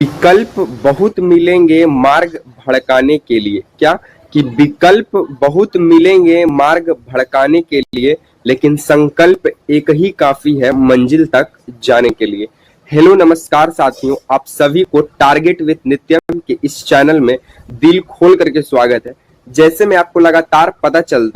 विकल्प बहुत मिलेंगे मार्ग भड़काने के लिए। क्या कि विकल्प बहुत मिलेंगे मार्ग भड़काने के लिए, लेकिन संकल्प एक ही काफी है मंजिल तक जाने के लिए। हेलो नमस्कार साथियों, आप सभी को टारगेट विद नित्यम के इस चैनल में दिल खोल करके स्वागत है। जैसे मैं आपको लगातार पता चल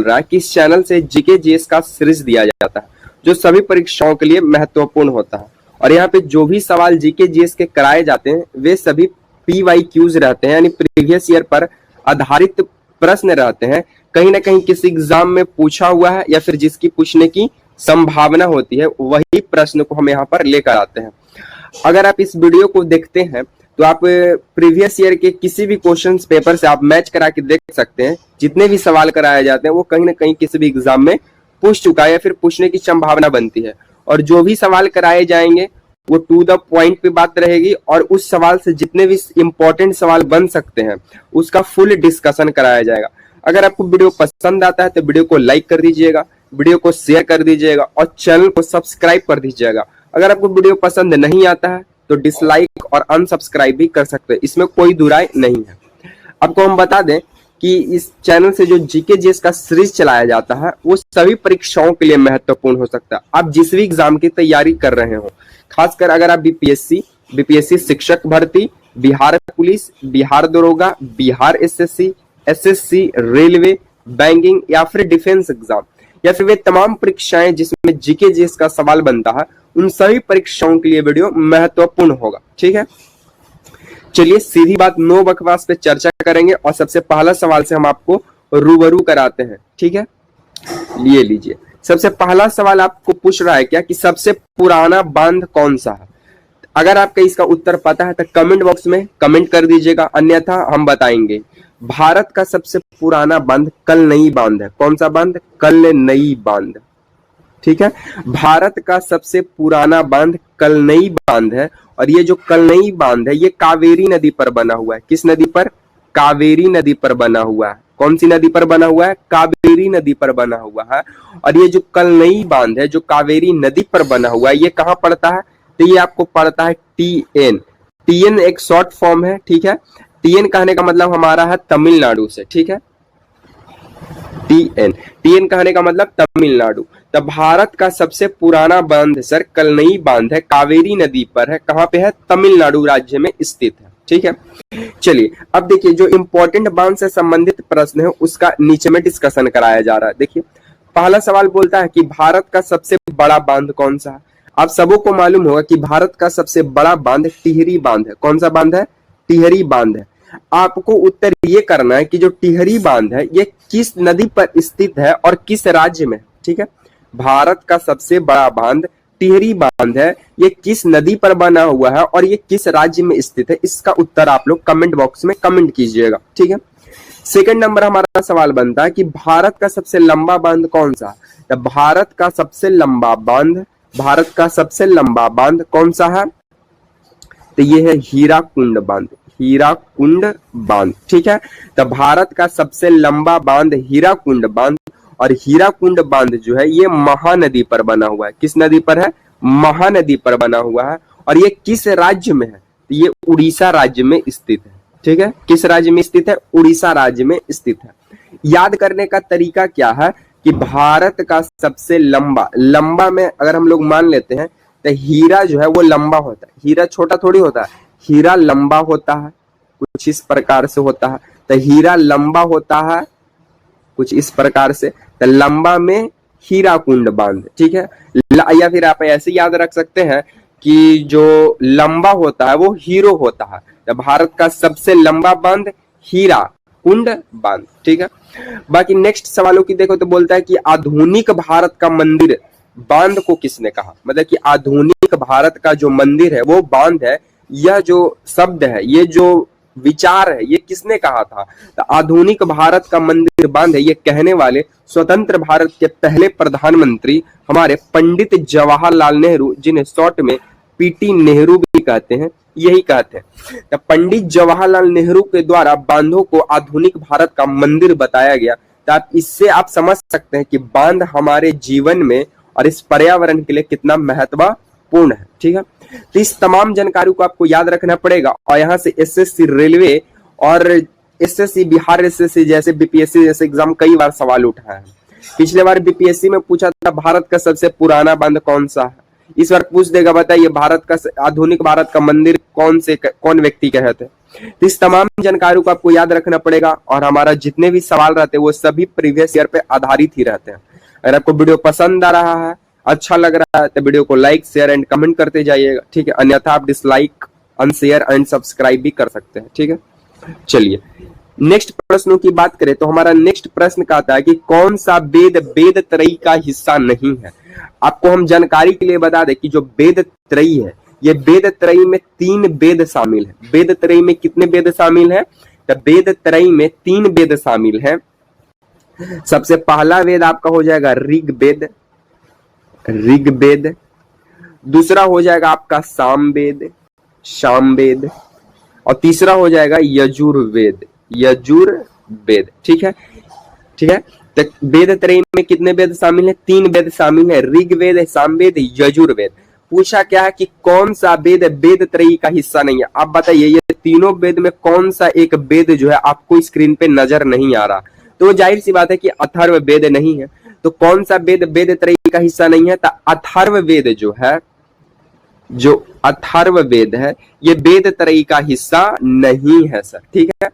रहा है कि इस चैनल से जीके जीएस का सीरीज दिया जाता है जो सभी परीक्षाओं के लिए महत्वपूर्ण होता है। और यहाँ पे जो भी सवाल जीके जीएस के कराए जाते हैं वे सभी PYQs रहते हैं, यानी प्रीवियस ईयर पर आधारित प्रश्न रहते हैं। कहीं ना कहीं किसी एग्जाम में पूछा हुआ है या फिर जिसकी पूछने की संभावना होती है वही प्रश्न को हम यहाँ पर लेकर आते हैं। अगर आप इस वीडियो को देखते हैं तो आप प्रीवियस ईयर के किसी भी क्वेश्चन पेपर से आप मैच करा के देख सकते हैं। जितने भी सवाल कराए जाते हैं वो कहीं ना कहीं किसी भी एग्जाम में पूछ चुका है या फिर पूछने की संभावना बनती है। और जो भी सवाल कराए जाएंगे वो टू द पॉइंट पे बात रहेगी और उस सवाल से जितने भी इंपॉर्टेंट सवाल बन सकते हैं उसका फुल डिस्कशन कराया जाएगा। अगर आपको वीडियो पसंद आता है तो वीडियो को लाइक कर दीजिएगा, वीडियो को शेयर कर दीजिएगा और चैनल को सब्सक्राइब कर दीजिएगा। अगर आपको वीडियो पसंद नहीं आता है तो डिसलाइक और अनसब्सक्राइब भी कर सकते हैं, इसमें कोई दुराय नहीं है। आपको हम बता दें कि इस चैनल से जो जीके जीएस का सीरीज चलाया जाता है वो सभी परीक्षाओं के लिए महत्वपूर्ण हो सकता है। आप जिस भी एग्जाम की तैयारी कर रहे हो, खासकर अगर आप बीपीएससी शिक्षक भर्ती, बिहार पुलिस, बिहार दरोगा, बिहार एसएससी, रेलवे, बैंकिंग या फिर डिफेंस एग्जाम या फिर वे तमाम परीक्षाएं जिसमें जीके जीएस का सवाल बनता है, उन सभी परीक्षाओं के लिए वीडियो महत्वपूर्ण होगा। ठीक है, चलिए सीधी बात नो बकवास पे चर्चा करेंगे और सबसे पहला सवाल से हम आपको रूबरू कराते हैं। ठीक है, लिए लीजिए। सबसे पहला सवाल आपको पूछ रहा है क्या कि सबसे पुराना बांध कौन सा है। अगर आपको इसका उत्तर पता है तो कमेंट बॉक्स में कमेंट कर दीजिएगा, अन्यथा हम बताएंगे। भारत का सबसे पुराना बांध कलनई बांध है। कौन सा बांध? कलनई बांध। ठीक है, भारत का सबसे पुराना बांध कलनई बांध है। और ये जो कलनई बांध है ये कावेरी नदी पर बना हुआ है। किस नदी पर? कावेरी नदी पर बना हुआ है। कौन सी नदी पर बना हुआ है? कावेरी नदी पर बना हुआ है। और ये जो कलनई बांध है जो कावेरी नदी पर बना हुआ है ये कहाँ पड़ता है? तो ये आपको पड़ता है TN एक शॉर्ट फॉर्म है। ठीक है, TN कहने का मतलब हमारा है तमिलनाडु से। ठीक है, TN कहने का मतलब तमिलनाडु। तो भारत का सबसे पुराना बांध सर कलनई बांध है, कावेरी नदी पर है। कहाँ पे है? तमिलनाडु राज्य में स्थित है। ठीक है, चलिए अब देखिए जो इंपॉर्टेंट बांध से संबंधित प्रश्न है उसका नीचे में डिस्कशन कराया जा रहा है। देखिए पहला सवाल बोलता है कि भारत का सबसे बड़ा बांध कौन सा है। आप सबों को मालूम होगा कि भारत का सबसे बड़ा बांध टिहरी बांध है। कौन सा बांध है? टिहरी बांध है। आपको उत्तर ये करना है कि जो टिहरी बांध है ये किस नदी पर स्थित है और किस राज्य में। ठीक है, भारत का सबसे बड़ा बांध टिहरी बांध है, ये किस नदी पर बना हुआ है और ये किस राज्य में स्थित है, इसका उत्तर आप लोग कमेंट बॉक्स में कमेंट कीजिएगा। ठीक है, सेकंड नंबर हमारा सवाल बनता है कि भारत का सबसे लंबा बांध कौन सा? तो भारत का सबसे लंबा बांध कौन सा है? तो ये है हीराकुंड बांध। ठीक है, तो भारत का सबसे लंबा बांध हीराकुंड बांध। और हीराकुंड बांध जो है ये महानदी पर बना हुआ है। किस नदी पर है? महानदी पर बना हुआ है। और ये किस राज्य में है? तो ये उड़ीसा राज्य में स्थित है। ठीक है, किस राज्य में स्थित है? उड़ीसा राज्य में स्थित है। याद करने का तरीका क्या है कि भारत का सबसे लंबा में अगर हम लोग मान लेते हैं तो हीरा जो है वो लंबा होता है, हीरा छोटा थोड़ी होता है, हीरा लंबा होता है, कुछ इस प्रकार से होता है। तो हीरा लंबा होता है कुछ इस प्रकार से, तो लंबा में हीराकुंड बांध। ठीक है, या फिर आप ऐसे याद रख सकते हैं कि जो लंबा होता है वो हीरो होता है। तो भारत का सबसे लंबा बांध हीराकुंड बांध। ठीक है, बाकी नेक्स्ट सवालों की देखो तो बोलता है कि आधुनिक भारत का मंदिर बांध को किसने कहा। मतलब कि आधुनिक भारत का जो मंदिर है वो बांध है। यह जो शब्द है, ये जो विचार है, ये किसने कहा था? तो आधुनिक भारत का मंदिर बांध है, ये कहने वाले स्वतंत्र भारत के पहले प्रधानमंत्री हमारे पंडित जवाहरलाल नेहरू, जिन्हें शॉर्ट में PT नेहरू भी कहते हैं, यही कहते हैं। तो पंडित जवाहरलाल नेहरू के द्वारा बांधों को आधुनिक भारत का मंदिर बताया गया। तो आप इससे आप समझ सकते हैं कि बांध हमारे जीवन में और इस पर्यावरण के लिए कितना महत्वपूर्ण है। ठीक है, तो इस तमाम जानकारी को आपको याद रखना पड़ेगा। और यहाँ से एसएससी रेलवे और एसएससी बिहार एसएससी जैसे बीपीएससी जैसे एग्जाम कई बार सवाल उठाया है। पिछले बार बीपीएससी में पूछा था भारत का सबसे पुराना बांध कौन सा है, इस बार पूछ देगा बताइए भारत का आधुनिक भारत का मंदिर कौन व्यक्ति कहे थे। तो इस तमाम जानकारी को आपको याद रखना पड़ेगा। और हमारा जितने भी सवाल रहते हैं वो सभी प्रीवियस ईयर पे आधारित ही रहते हैं। अगर आपको वीडियो पसंद आ रहा है, अच्छा लग रहा है, तो वीडियो को लाइक शेयर एंड कमेंट करते जाइएगा। ठीक है, अन्यथा आप डिसलाइक अनशेयर एंड सब्सक्राइब भी कर सकते हैं। ठीक है, चलिए नेक्स्ट प्रश्नों की बात करें तो हमारा नेक्स्ट प्रश्न कहता है कि कौन सा वेद वेद त्रयी का हिस्सा नहीं है। आपको हम जानकारी के लिए बता दें कि जो वेद त्रयी है, ये वेद त्रयी में 3 वेद शामिल है। वेद त्रयी में कितने वेद शामिल है, तो वेद त्रयी में 3 वेद शामिल है। सबसे पहला वेद आपका हो जाएगा ऋग्वेद, दूसरा हो जाएगा आपका सामवेद, और तीसरा हो जाएगा यजुर्वेद। ठीक है, तो वेद त्रयी में कितने वेद शामिल है, 3 वेद शामिल है, ऋग्वेद, सामवेद, यजुर्वेद। पूछा क्या है कि कौन सा वेद वेद त्रयी का हिस्सा नहीं है। आप बताइए ये तीनों वेद में कौन सा एक वेद जो है आपको स्क्रीन पे नजर नहीं आ रहा, तो जाहिर सी बात है कि अथर्ववेद नहीं है। तो कौन सा वेद वेद त्रयी का हिस्सा नहीं है, तो अथर्ववेद जो अथर्ववेद है ये वेद त्रयी का हिस्सा नहीं है सर। ठीक है,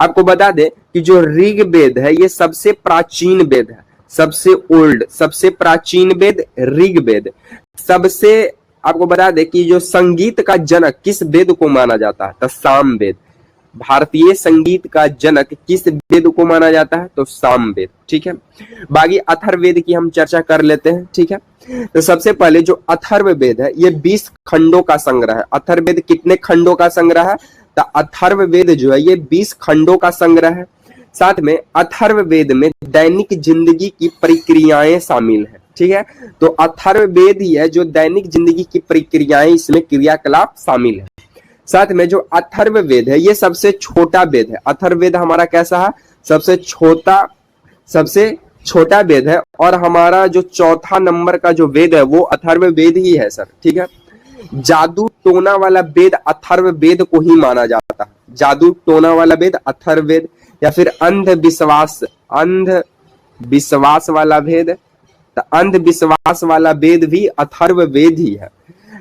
आपको बता दें कि जो ऋग्वेद है ये सबसे प्राचीन वेद है, सबसे ओल्ड, सबसे प्राचीन वेद ऋग्वेद। सबसे आपको बता दें कि जो संगीत का जनक किस वेद को माना जाता है, तो सामवेद। भारतीय संगीत का जनक किस वेद को माना जाता है, तो सामवेद। ठीक है, बाकी अथर्ववेद की हम चर्चा कर लेते हैं। ठीक है, तो सबसे पहले जो अथर्ववेद है ये 20 खंडों का संग्रह है। अथर्ववेद कितने खंडों का संग्रह है, तो अथर्ववेद जो है ये 20 खंडों का संग्रह है। साथ में अथर्ववेद में दैनिक जिंदगी की प्रक्रियाएं शामिल है। ठीक है, तो अथर्ववेद ही है जो दैनिक जिंदगी की प्रक्रियाएं, इसमें क्रियाकलाप शामिल है। साथ में जो अथर्ववेद है ये सबसे छोटा वेद है। अथर्ववेद हमारा कैसा है, सबसे छोटा वेद है। और हमारा जो चौथा नंबर का जो वेद है वो अथर्ववेद ही है सर। ठीक है, जादू टोना वाला वेद अथर्ववेद को ही माना जाता है। जादू टोना वाला वेद अथर्ववेद, या फिर अंधविश्वास वाला वेद, तो अंधविश्वास वाला वेद भी अथर्ववेद ही है।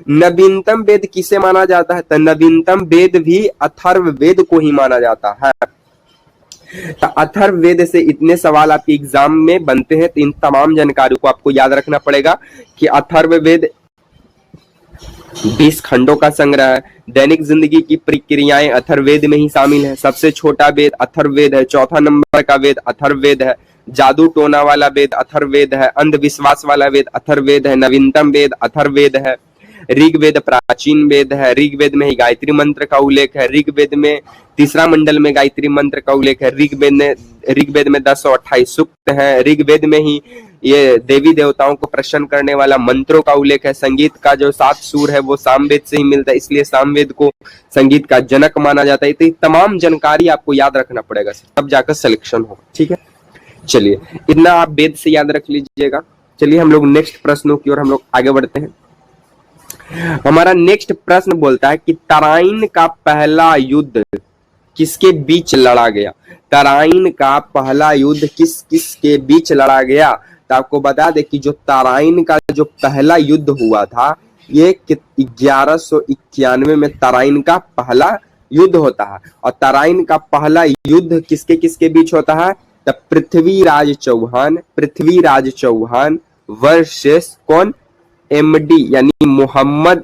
नवीनतम वेद किसे माना जाता है, तो नवीनतम वेद भी अथर्ववेद को ही माना जाता है। तो अथर्ववेद से इतने सवाल आपके एग्जाम में बनते हैं, तो इन तमाम जानकारी को आपको याद रखना पड़ेगा कि अथर्ववेद 20 खंडों का संग्रह है। दैनिक जिंदगी की प्रक्रियाएं अथर्ववेद में ही शामिल है। सबसे छोटा वेद अथर्ववेद है, चौथा नंबर का वेद अथर्ववेद है, जादू टोना वाला वेद अथर्ववेद है, अंधविश्वास वाला वेद अथर्ववेद है, नवीनतम वेद अथर्ववेद है, ऋग्वेद प्राचीन वेद है, ऋग्वेद में ही गायत्री मंत्र का उल्लेख है, ऋग्वेद में तीसरा मंडल में गायत्री मंत्र का उल्लेख है, ऋग्वेद में 1028 सूक्त है, ऋग्वेद में ही ये देवी देवताओं को प्रसन्न करने वाला मंत्रों का उल्लेख है। संगीत का जो 7 सुर है वो सामवेद से ही मिलता है, इसलिए सामवेद को संगीत का जनक माना जाता है। तो तमाम जानकारी आपको याद रखना पड़ेगा, तब जाकर सिलेक्शन होगा। ठीक है, चलिए इतना आप वेद से याद रख लीजिएगा। चलिए हम लोग नेक्स्ट प्रश्नों की ओर हम लोग आगे बढ़ते हैं। हमारा नेक्स्ट प्रश्न बोलता है कि तराइन का पहला युद्ध किसके बीच लड़ा गया। तराइन का पहला युद्ध किस किस के बीच लड़ा गया, तो आपको बता दे कि जो तराइन का जो पहला युद्ध हुआ था ये 1191 में तराइन का पहला युद्ध होता है। और तराइन का पहला युद्ध किसके किसके बीच होता है, तो पृथ्वीराज चौहान वर्सेस कौन, एमडी यानी मोहम्मद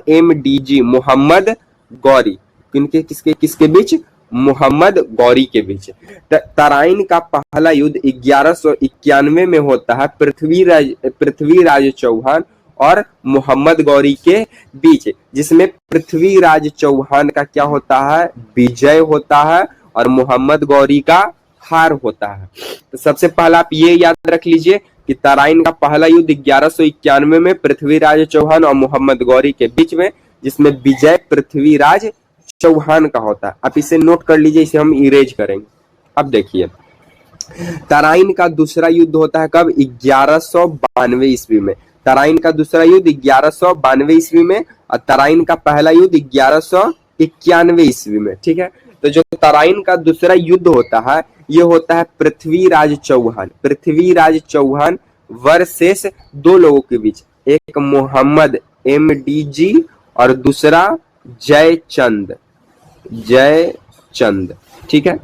गौरी। किनके किसके बीच, मोहम्मद गौरी के बीच। तराइन का पहला युद्ध 1191 में होता है पृथ्वीराज चौहान और मोहम्मद गौरी के बीच, जिसमें पृथ्वीराज चौहान का क्या होता है, विजय होता है और मोहम्मद गौरी का हार होता है। तो सबसे पहला आप ये याद रख लीजिए कि तराइन का पहला युद्ध 1191 में पृथ्वीराज चौहान और मोहम्मद गौरी के बीच में, जिसमें विजय पृथ्वीराज चौहान का होता है। आप इसे नोट कर लीजिए, इसे हम इरेज करेंगे। अब देखिए तराइन का दूसरा युद्ध होता है कब, 1192 ईस्वी में। तराइन का दूसरा युद्ध 1192 ईस्वी में और तराइन का पहला युद्ध 1191 ईस्वी में। ठीक है, तो जो तराइन का दूसरा युद्ध होता है ये होता है पृथ्वीराज चौहान वर्सेस दो लोगों के बीच, एक मोहम्मद MDG और दूसरा जयचंद। ठीक है,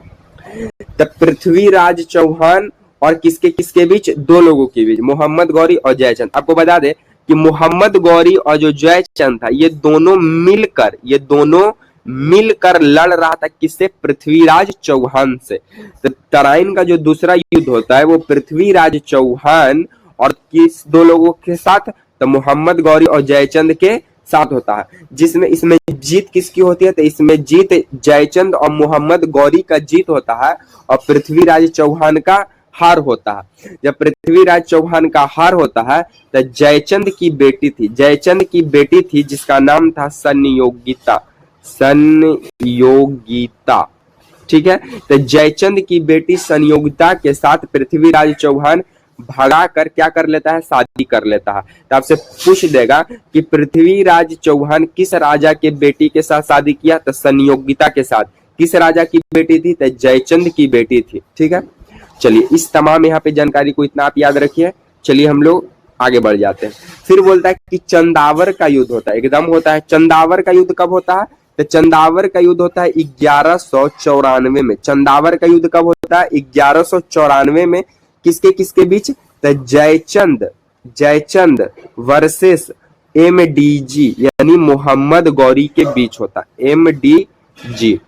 तब पृथ्वीराज चौहान और किसके किसके बीच, दो लोगों के बीच, मोहम्मद गौरी और जयचंद। आपको बता दे कि मोहम्मद गौरी और जो जयचंद था ये दोनों मिलकर लड़ रहा था किससे, पृथ्वीराज चौहान से। तो तराइन का जो दूसरा युद्ध होता है वो पृथ्वीराज चौहान और किस दो लोगों के साथ, तो मोहम्मद गौरी और जयचंद के साथ होता है, जिसमें इसमें जीत किसकी होती है, तो इसमें जीत जयचंद और मोहम्मद गौरी का जीत होता है और पृथ्वीराज चौहान का हार होता है। जब पृथ्वीराज चौहान का हार होता है तो जयचंद की बेटी थी जिसका नाम था संयोगिता। ठीक है, तो जयचंद की बेटी संयोगिता के साथ पृथ्वीराज चौहान भगा कर क्या कर लेता है, शादी कर लेता है। तो आपसे पूछ देगा कि पृथ्वीराज चौहान किस राजा के बेटी के साथ शादी किया, तो संयोगिता के साथ। किस राजा की बेटी थी, तो जयचंद की बेटी थी। ठीक है, चलिए इस तमाम यहाँ पे जानकारी को इतना आप याद रखिए। चलिए हम लोग आगे बढ़ जाते हैं। फिर बोलता है कि चंदावर का युद्ध होता है, एकदम होता है। चंदावर का युद्ध कब होता है, तो चंदावर का युद्ध होता है 1194 में। चंदावर का युद्ध कब होता है, 1194 में। किसके किसके बीच, तो जयचंद वर्सेस MDG यानी मोहम्मद गौरी के बीच होता है, MDG।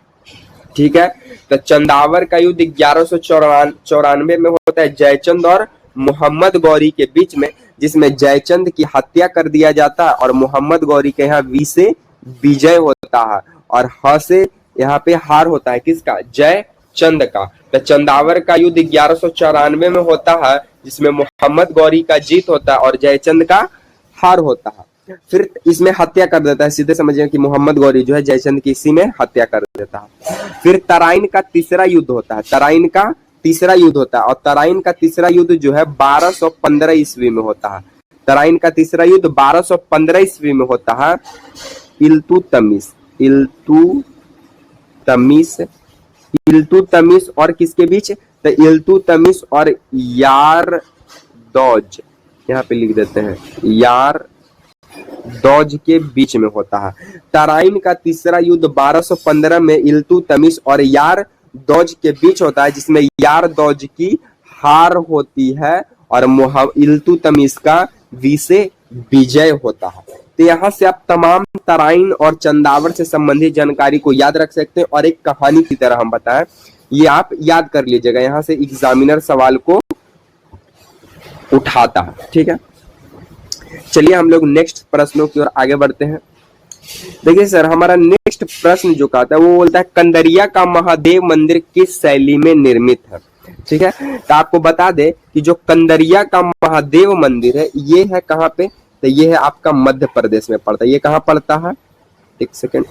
ठीक है, तो चंदावर का युद्ध 1194 में होता है जयचंद और मोहम्मद गौरी के बीच में, जिसमें जयचंद की हत्या कर दिया जाता है और मोहम्मद गौरी के यहाँ वी से विजय होता है और ह से यहाँ पे हार होता है किसका, जयचंद का। तो चंदावर का युद्ध 1194 में होता है जिसमें मोहम्मद गौरी का जीत होता है और जयचंद का हार होता है। फिर इसमें हत्या कर देता है, सीधे समझिए कि मोहम्मद गौरी जो है जयचंद की इसी में हत्या कर देता है। फिर तराइन का तीसरा युद्ध होता है, और तराइन का तीसरा युद्ध जो है 1215 ईस्वी में होता है। तराइन का तीसरा युद्ध 1215 ईस्वी में होता है। इल्तुतमिश और किसके बीच, तो इल्तुतमिश और यारदौज, यहाँ पे लिख देते हैं यारदौज के बीच में होता है। तराइन का तीसरा युद्ध 1215 में इल्तुतमिश और यारदौज के बीच होता है, जिसमें यारदौज की हार होती है और इल्तुतमिश का वी से विजय होता है। तो यहाँ से आप तमाम तराइन और चंदावर से संबंधित जानकारी को याद रख सकते हैं और एक कहानी की तरह हम बताएं, ये आप याद कर लीजिएगा, यहाँ से एग्जामिनर सवाल को उठाता है। ठीक है, चलिए हम लोग नेक्स्ट प्रश्नों की ओर आगे बढ़ते हैं। देखिए सर, हमारा नेक्स्ट प्रश्न जो कहता है वो बोलता है कंदरिया का महादेव मंदिर किस शैली में निर्मित है। ठीक है, तो आपको बता दे कि जो कंदरिया का महादेव मंदिर है ये है कहाँ पे, तो ये है आपका मध्य प्रदेश में पड़ता है। ये कहाँ पड़ता है, एक सेकेंड,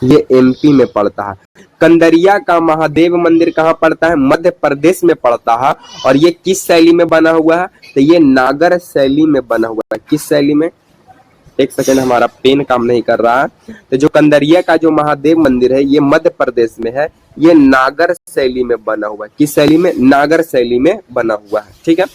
ये MP में पड़ता है। कंदरिया का महादेव मंदिर कहाँ पड़ता है, मध्य प्रदेश में पड़ता है। और ये किस शैली में बना हुआ है, तो ये नागर शैली में बना हुआ है। किस शैली में, एक सेकेंड, हमारा पेन काम नहीं कर रहा है। तो जो कंदरिया का जो महादेव मंदिर है ये मध्य प्रदेश में है, ये नागर शैली में बना हुआ है। किस शैली में, नागर शैली में बना हुआ है। ठीक है,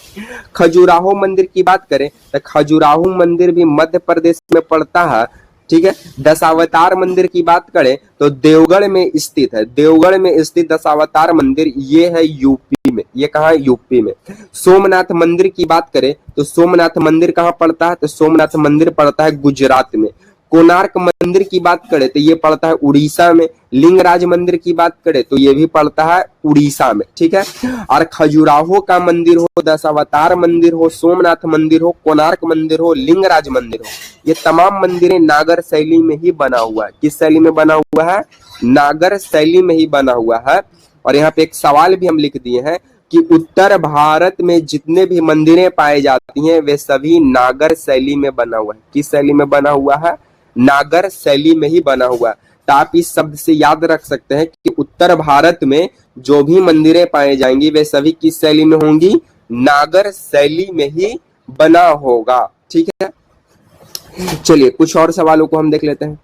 खजुराहो मंदिर की बात करें तो खजुराहो मंदिर भी मध्य प्रदेश में पड़ता है। ठीक है, दशावतार मंदिर की बात करें तो देवगढ़ में स्थित है। देवगढ़ में स्थित दशावतार मंदिर ये है यूपी में। ये कहाँ है, यूपी में। सोमनाथ मंदिर की बात करें तो सोमनाथ मंदिर कहाँ पड़ता है, तो सोमनाथ मंदिर पड़ता है गुजरात में। कोणार्क मंदिर की बात करें तो ये पड़ता है उड़ीसा में। लिंगराज मंदिर की बात करें तो ये भी पड़ता है उड़ीसा में। ठीक है, और खजुराहो का मंदिर हो, दशावतार मंदिर हो, सोमनाथ मंदिर हो, कोणार्क मंदिर हो, लिंगराज मंदिर हो, ये तमाम मंदिरें नागर शैली में ही बना हुआ है। किस शैली में बना हुआ है, नागर शैली में ही बना हुआ है। और यहाँ पे एक सवाल भी हम लिख दिए हैं कि उत्तर भारत में जितने भी मंदिरें पाई जाती हैं वे सभी नागर शैली में बना हुआ है। किस शैली में बना हुआ है, नागर शैली में ही बना हुआ है। तो आप इस शब्द से याद रख सकते हैं कि उत्तर भारत में जो भी मंदिरें पाई जाएंगी वे सभी किस शैली में होंगी, नागर शैली में ही बना होगा। ठीक है, चलिए कुछ और सवालों को हम देख लेते हैं।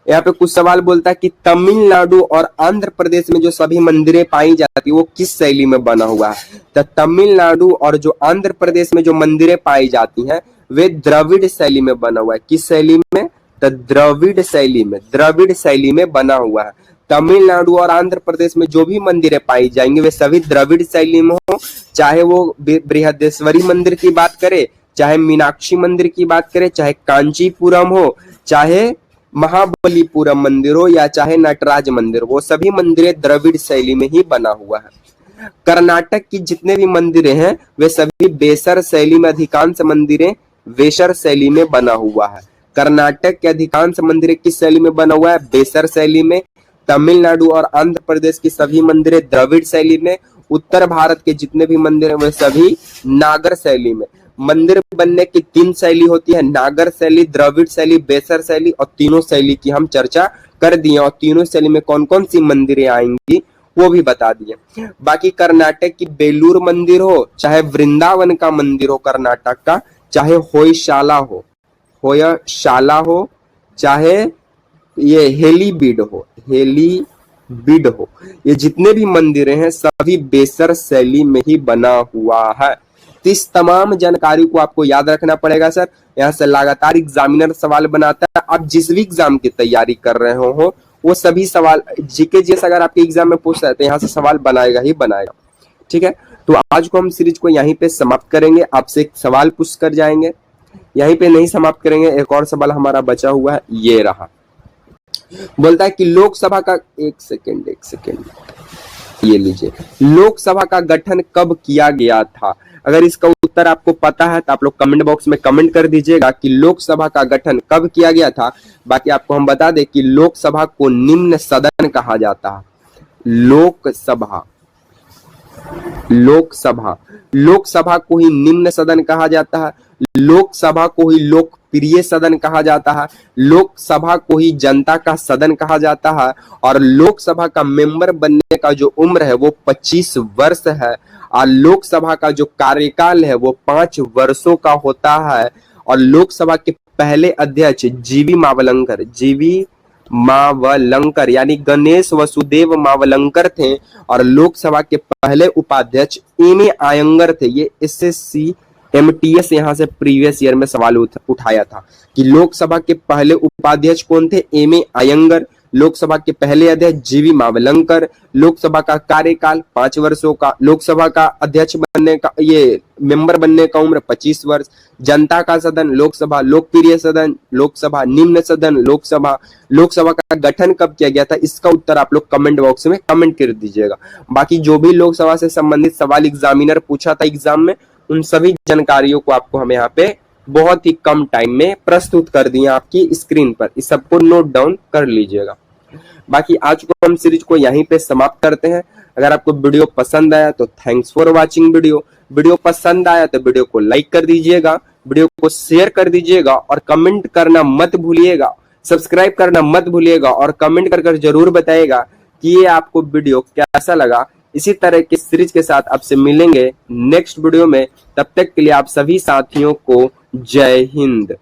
यहाँ पे कुछ सवाल बोलता है कि तमिलनाडु और आंध्र प्रदेश में जो सभी मंदिरें पाई जाती है वो किस शैली में बना हुआ है। तो तमिलनाडु और जो आंध्र प्रदेश में जो मंदिरें पाई जाती हैं वे द्रविड़ शैली में बना हुआ है। किस शैली में? तो द्रविड़ शैली में बना हुआ है। तमिलनाडु और आंध्र प्रदेश में जो भी मंदिरें पाई जाएंगे वे सभी द्रविड़ शैली में हो, चाहे वो बृहदेश्वरी मंदिर की बात करे, चाहे मीनाक्षी मंदिर की बात करें, चाहे कांचीपुरम हो, चाहे महाबलीपुरम मंदिर हो, या चाहे नटराज मंदिर, वो सभी मंदिरें द्रविड़ शैली में ही बना हुआ है। कर्नाटक की जितने भी मंदिरें हैं वे सभी बेसर शैली में, अधिकांश मंदिरें वेसर शैली में बना हुआ है। कर्नाटक के अधिकांश मंदिरें किस शैली में बना हुआ है? बेसर शैली में। तमिलनाडु और आंध्र प्रदेश की सभी मंदिरें द्रविड़ शैली में। उत्तर भारत के जितने भी मंदिर हैं वे सभी नागर शैली में। मंदिर बनने की 3 शैली होती है, नागर शैली, द्रविड़ शैली, बेसर शैली, और तीनों शैली की हम चर्चा कर दिए और तीनों शैली में कौन कौन सी मंदिरें आएंगी वो भी बता दिए। बाकी कर्नाटक की बेलूर मंदिर हो, चाहे वृंदावन का मंदिर हो कर्नाटक का, चाहे होयशाला हो, चाहे ये हेलीबीड हो, ये जितने भी मंदिरें हैं सभी बेसर शैली में ही बना हुआ है। तो इस तमाम जानकारी को आपको याद रखना पड़ेगा सर। यहाँ से लगातार एग्जामिनर सवाल बनाता है। आप जिस भी एग्जाम की तैयारी कर रहे हो वो सभी सवाल जीके जैसे अगर आपके एग्जाम में पूछ रहे हैं तो यहाँ से सवाल बनाएगा ही बनाएगा। ठीक है, तो आज को हम सीरीज को यहीं पे समाप्त करेंगे। आपसे एक सवाल पूछ कर जाएंगे, यहीं पे नहीं समाप्त करेंगे। एक और सवाल हमारा बचा हुआ है, ये रहा। बोलता है कि लोकसभा का एक सेकेंड ये लीजिए, लोकसभा का गठन कब किया गया था? अगर इसका उत्तर आपको पता है तो आप लोग कमेंट बॉक्स में कमेंट कर दीजिएगा कि लोकसभा का गठन कब किया गया था। बाकी आपको हम बता दें कि लोकसभा को निम्न सदन कहा जाता है। लोकसभा को ही निम्न सदन कहा जाता है। लोकसभा को ही लोकप्रिय सदन कहा जाता है। लोकसभा को ही जनता का सदन कहा जाता है। और लोकसभा का मेंबर बनने का जो उम्र है वो 25 वर्ष है। और लोकसभा का जो कार्यकाल है वो 5 वर्षों का होता है। और लोकसभा के पहले अध्यक्ष जीवी मावलंकर यानी गणेश वसुदेव मावलंकर थे। और लोकसभा के पहले उपाध्यक्ष एम.ए. आयंगर थे। ये एसएससी MTS यहाँ से प्रीवियस ईयर में सवाल उठाया था कि लोकसभा के पहले उपाध्यक्ष कौन थे? एम.ए. आयंगर। लोकसभा के पहले अध्यक्ष जीवी मावलंकर। लोकसभा का कार्यकाल 5 वर्षों का। लोकसभा का अध्यक्ष बनने का ये मेंबर बनने का उम्र 25 वर्ष। जनता का सदन लोकसभा, लोकप्रिय सदन लोकसभा, निम्न सदन लोकसभा का गठन कब किया गया था? इसका उत्तर आप लोग कमेंट बॉक्स में कमेंट कर दीजिएगा। बाकी जो भी लोकसभा से संबंधित सवाल एग्जामिनर पूछा था एग्जाम में उन सभी जानकारियों को आपको हम यहाँ पे बहुत ही कम टाइम में प्रस्तुत कर दिए आपकी स्क्रीन पर। इस सबको नोट डाउन कर लीजिएगा। बाकी आज को हम सीरीज को यहीं पे समाप्त करते हैं। अगर आपको वीडियो पसंद आया तो थैंक्स फॉर वाचिंग वीडियो पसंद आया तो वीडियो को लाइक कर दीजिएगा, वीडियो को शेयर कर दीजिएगा और कमेंट करना मत भूलिएगा, सब्सक्राइब करना मत भूलिएगा और कमेंट कर जरूर बताइएगा कि ये आपको वीडियो कैसा लगा। इसी तरह के सीरीज के साथ आपसे मिलेंगे नेक्स्ट वीडियो में। तब तक के लिए आप सभी साथियों को जय हिंद।